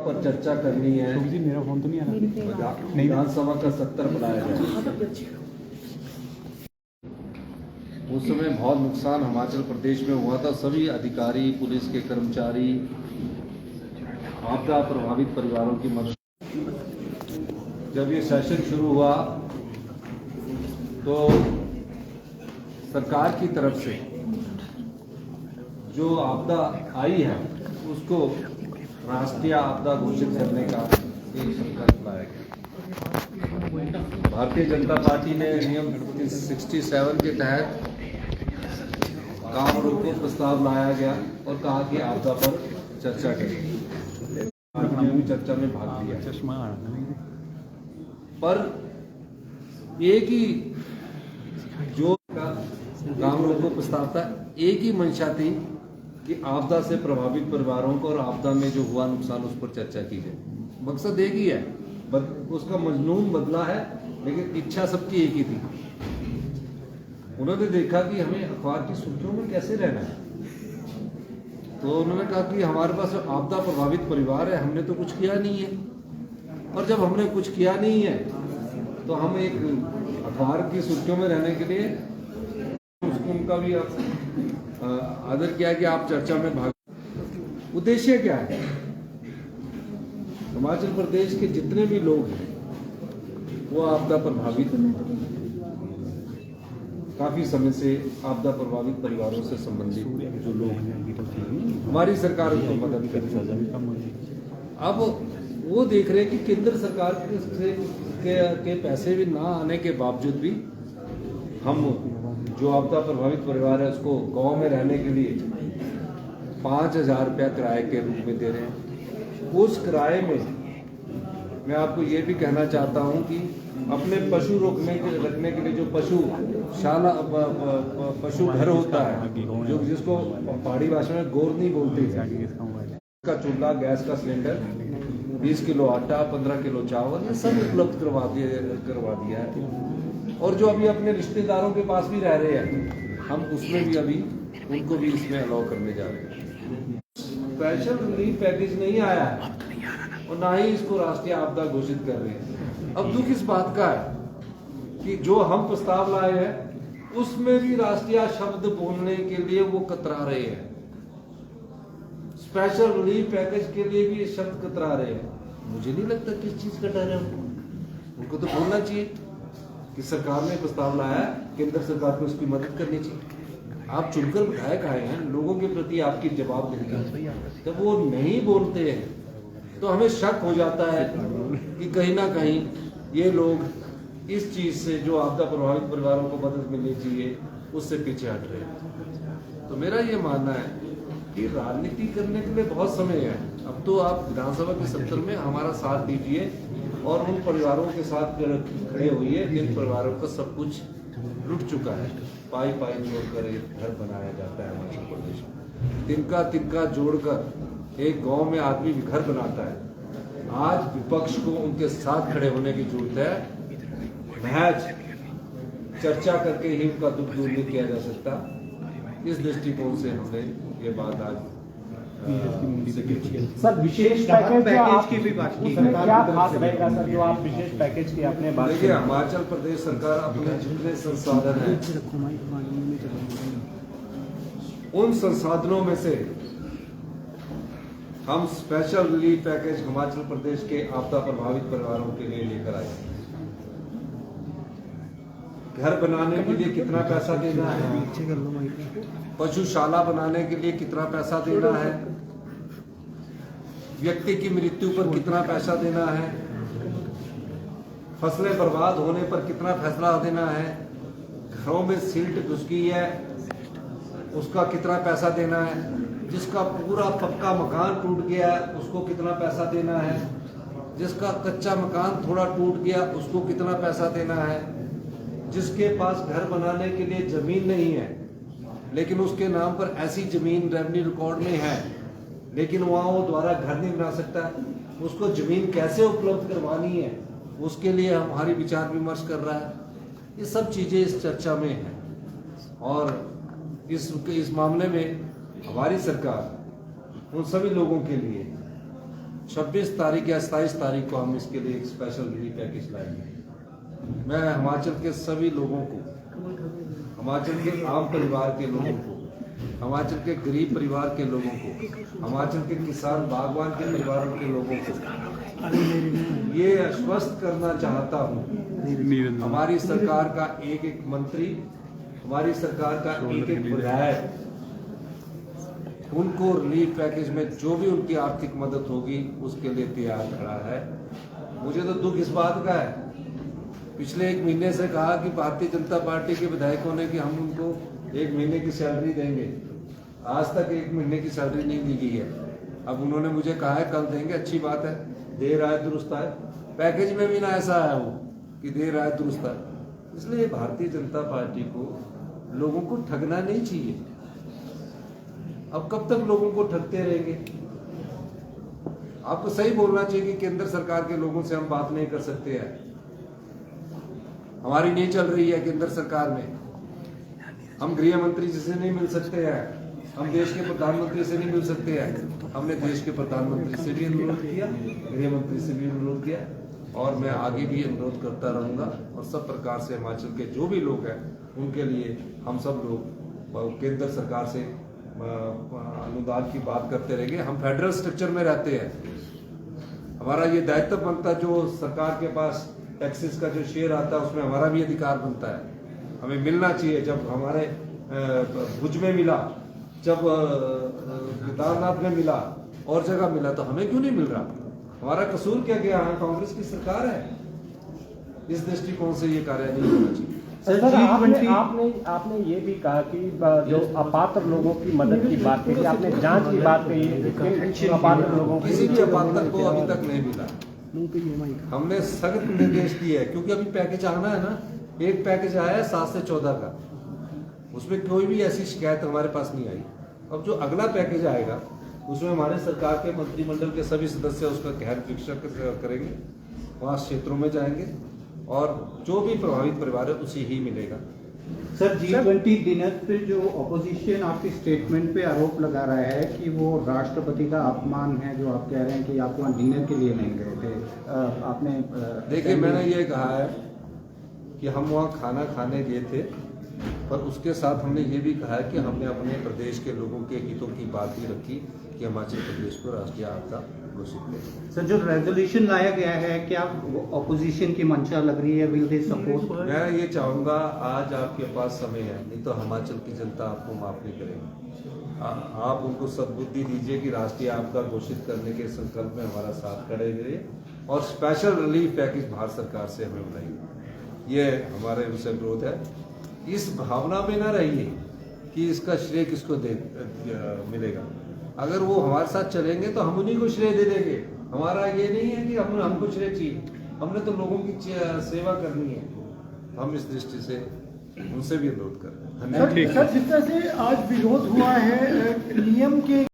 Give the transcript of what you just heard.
पर चर्चा करनी है। मेरा फोन तो नहीं आ रहा। विधानसभा का सत्र बुलाया जाए। उस समय बहुत नुकसान हिमाचल प्रदेश में हुआ था। सभी अधिकारी, पुलिस के कर्मचारी, आपदा प्रभावित परिवारों की मदद। जब ये सेशन शुरू हुआ तो सरकार की तरफ से जो आपदा आई है उसको राष्ट्रीय आपदा घोषित करने का एक संकल्प लाया गया। भारतीय जनता पार्टी ने नियम 67 के तहत काम रोको प्रस्ताव लाया गया और कहा कि आपदा पर चर्चा करें। पार्टी ने भी चर्चा में भाग लिया, पर एक ही जो काम रोको प्रस्ताव था, एक ही मंशा थी कि आपदा से प्रभावित परिवारों को और आपदा में जो हुआ नुकसान उस पर चर्चा की जाए। मकसद एक ही है, उसका मजमून बदला है, लेकिन इच्छा सबकी एक ही थी। उन्होंने देखा कि हमें अखबार की सुर्खियों में कैसे रहना है, तो उन्होंने कहा कि हमारे पास आपदा प्रभावित परिवार है, हमने तो कुछ किया नहीं है, और जब हमने कुछ किया नहीं है तो हम एक अखबार की सुर्खियों में रहने के लिए उसको उनका भी आदर किया कि आप चर्चा में भाग। उद्देश्य क्या है? हिमाचल प्रदेश के जितने भी लोग हैं वो आपदा प्रभावित, काफी समय से आपदा प्रभावित परिवारों से संबंधित जो लोग हैं, हमारी सरकार उनको मदद कर रही है। अब वो देख रहे हैं कि केंद्र सरकार के पैसे भी ना आने के बावजूद भी हम जो आपदा प्रभावित परिवार है उसको गांव में रहने के लिए 5,000 रुपया किराए के रूप में दे रहे हैं। उस किराए में मैं आपको ये भी कहना चाहता हूँ कि अपने पशु रखने के लिए जो पशुशाला पशु घर होता है, जो जिसको पहाड़ी भाषा में गोरनी बोलते हैं, का चूल्हा, गैस का सिलेंडर, 20 किलो आटा, 15 किलो चावल, ये सब उपलब्ध करवा दिया है। और जो अभी अपने रिश्तेदारों के पास भी रह रहे हैं, हम उसमें भी अभी उनको भी इसमें अलाउ करने जा रहे हैं। स्पेशल रिलीफ पैकेज नहीं आया है और ना ही इसको राष्ट्रीय आपदा घोषित कर रहे हैं। अब दुख इस बात का है कि जो हम प्रस्ताव लाए हैं उसमें भी राष्ट्रीय शब्द बोलने के लिए वो कतरा रहे हैं। स्पेशल रिलीफ पैकेज के लिए भी ये शब्द कतरा रहे हैं। मुझे नहीं लगता किस चीज का डर है उनको तो बोलना चाहिए कि सरकार ने प्रस्ताव लाया है, केंद्र सरकार को उसकी मदद करनी चाहिए। आप चुनकर विधायक आए हैं, लोगों के प्रति आपकी जवाबदेही, जब वो नहीं बोलते हैं तो हमें शक हो जाता है कि कहीं ना कहीं ये लोग इस चीज से जो आपदा प्रभावित परिवारों को मदद मिलनी चाहिए उससे पीछे हट रहे हैं। तो मेरा ये मानना है कि राजनीति करने के लिए बहुत समय है। अब तो आप विधानसभा के सत्र में हमारा साथ दीजिए और उन परिवारों के साथ खड़े होइए जिन परिवारों का सब कुछ लुट चुका है। पाई पाई जोड़कर एक घर बनाया जाता है हिमाचल प्रदेश में, तिनका तिनका जोड़कर एक गांव में आदमी घर बनाता है। आज विपक्ष को उनके साथ खड़े होने की जरूरत है। महज चर्चा करके ही उनका दुख दूर नहीं किया जा सकता। इस दृष्टिकोण से हमने ये बात आज सर विशेष पैकेज की भी बात की, क्या खास रहेगा सर जो आप विशेष पैकेज की आपने बात की? देखिए, हिमाचल प्रदेश सरकार अपने जितने संसाधन हैं उन संसाधनों में से हम special relief package Himachal Pradesh के आपदा प्रभावित परिवारों के लिए लेकर आए। घर बनाने के लिए कितना पैसा देना है, पशुशाला बनाने के लिए कितना पैसा देना है, व्यक्ति की मृत्यु पर कितना पैसा देना है, फसलें बर्बाद होने पर कितना फैसला देना है, घरों में सिल्ट घुस गई है उसका कितना पैसा देना है, जिसका पूरा पक्का मकान टूट गया है उसको कितना पैसा देना है, जिसका कच्चा मकान थोड़ा टूट गया उसको कितना पैसा देना है, जिसके पास घर बनाने के लिए जमीन नहीं है लेकिन उसके नाम पर ऐसी जमीन रेवेन्यू रिकॉर्ड में है लेकिन वहां वो दोबारा घर नहीं बना सकता, उसको जमीन कैसे उपलब्ध करवानी है उसके लिए हमारी विचार विमर्श कर रहा है। ये सब चीजें इस चर्चा में हैं और इस मामले में हमारी सरकार उन सभी लोगों के लिए 26 तारीख या 27 तारीख को हम इसके लिए एक स्पेशल रिलीफ पैकेज लाएंगे। मैं हिमाचल के सभी लोगों को, हिमाचल के आम परिवार के लोगों को, हिमाचल के गरीब परिवार के लोगों को, हिमाचल के किसान बागवान के परिवारों के लोगों को ये आश्वस्त करना चाहता हूँ, हमारी सरकार का एक एक मंत्री, हमारी सरकार का एक एक विधायक, उनको रिलीफ पैकेज में जो भी उनकी आर्थिक मदद होगी उसके लिए तैयार खड़ा है। मुझे तो दुख इस बात का है, पिछले 1 महीने से कहा कि भारतीय जनता पार्टी के विधायकों ने कि हम उनको 1 महीने की सैलरी देंगे, आज तक 1 महीने की सैलरी नहीं दी गई है। अब उन्होंने मुझे कहा है कल देंगे, अच्छी बात है, देर आए दुरुस्त आए। पैकेज में भी ना ऐसा है वो कि देर आए दुरुस्त आए। इसलिए भारतीय जनता पार्टी को लोगों को ठगना नहीं चाहिए। अब कब तक लोगों को ठगते रहेंगे? आपको सही बोलना चाहिए कि केंद्र सरकार के लोगों से हम बात नहीं कर सकते हैं, हमारी नहीं चल रही है केंद्र सरकार में, हम गृह मंत्री जी से नहीं मिल सकते हैं, हम देश के प्रधानमंत्री से नहीं मिल सकते हैं। हमने देश के प्रधानमंत्री से भी अनुरोध किया, गृह मंत्री से भी अनुरोध किया, और मैं आगे भी अनुरोध करता रहूंगा। और सब प्रकार से हिमाचल के जो भी लोग हैं उनके लिए हम सब लोग केंद्र सरकार से अनुदान की बात करते रहेंगे। हम फेडरल स्ट्रक्चर में रहते हैं, हमारा ये दायित्व बनता है, जो सरकार के पास टैक्सेस का जो शेयर आता है उसमें हमारा भी अधिकार बनता है, हमें मिलना चाहिए। जब हमारे भुज में मिला, जब केदारनाथ में मिला और जगह मिला, तो हमें क्यों नहीं मिल रहा? हमारा कसूर क्या गया? कांग्रेस की सरकार है, इस दृष्टिकोण से ये कार्य नहीं होना चाहिए। सर, आपने ये भी कहा कि जो अपात्र लोगों की मदद की बात कही, आपने जांच की बात कही, लेकिन अपात्र लोगों की किसी भी अपात्र को अभी तक नहीं मिला। हमने सख्त निर्देश दिए है, क्योंकि अभी पैकेज आना है ना। एक पैकेज आया है 7 से 14 का, उसमें कोई भी ऐसी शिकायत हमारे पास नहीं आई। अब जो अगला पैकेज आएगा उसमें हमारे सरकार के मंत्रिमंडल के सभी सदस्य उसका गहन परीक्षण करेंगे, वहाँ क्षेत्रों में जाएंगे और जो भी प्रभावित परिवार है उसे ही मिलेगा। सर, G20 डिनर पे जो ऑपोजिशन आपके स्टेटमेंट पे आरोप लगा रहा है कि वो राष्ट्रपति का अपमान है, जो आप कह रहे हैं कि आप वहाँ डिनर के लिए नहीं गए थे, आपने देखिए, मैंने ये कहा है कि हम वहाँ खाना खाने गए थे, पर उसके साथ हमने ये भी कहा है कि हमने अपने प्रदेश के लोगों के हितों की बात भी रखी कि हिमाचल प्रदेश को राष्ट्रीय आपदा घोषित करें। सर, जो रेजोल्यूशन लाया गया है, क्या ऑपोजिशन की मंशा लग रही है? Will they support? मैं ये चाहूंगा, आज आपके पास समय है, नहीं तो हिमाचल की जनता आपको माफ नहीं करेगी। आप उनको सद्बुद्धि दीजिए कि राष्ट्रीय आपदा घोषित करने के संकल्प में हमारा साथ खड़े रहिए और स्पेशल रिलीफ पैकेज भारत सरकार से हमें बनाइए। ये हमारे उनसे अनुरोध है। इस भावना में ना रहिए कि इसका श्रेय किसको मिलेगा। अगर वो हमारे साथ चलेंगे तो हम उन्हीं को श्रेय दे देंगे। हमारा ये नहीं है कि हमको श्रेय चाहिए, हमने तो लोगों की सेवा करनी है। हम इस दृष्टि से उनसे भी अनुरोध कर रहे हैं। सर, जिस तरह से आज विरोध हुआ है नियम के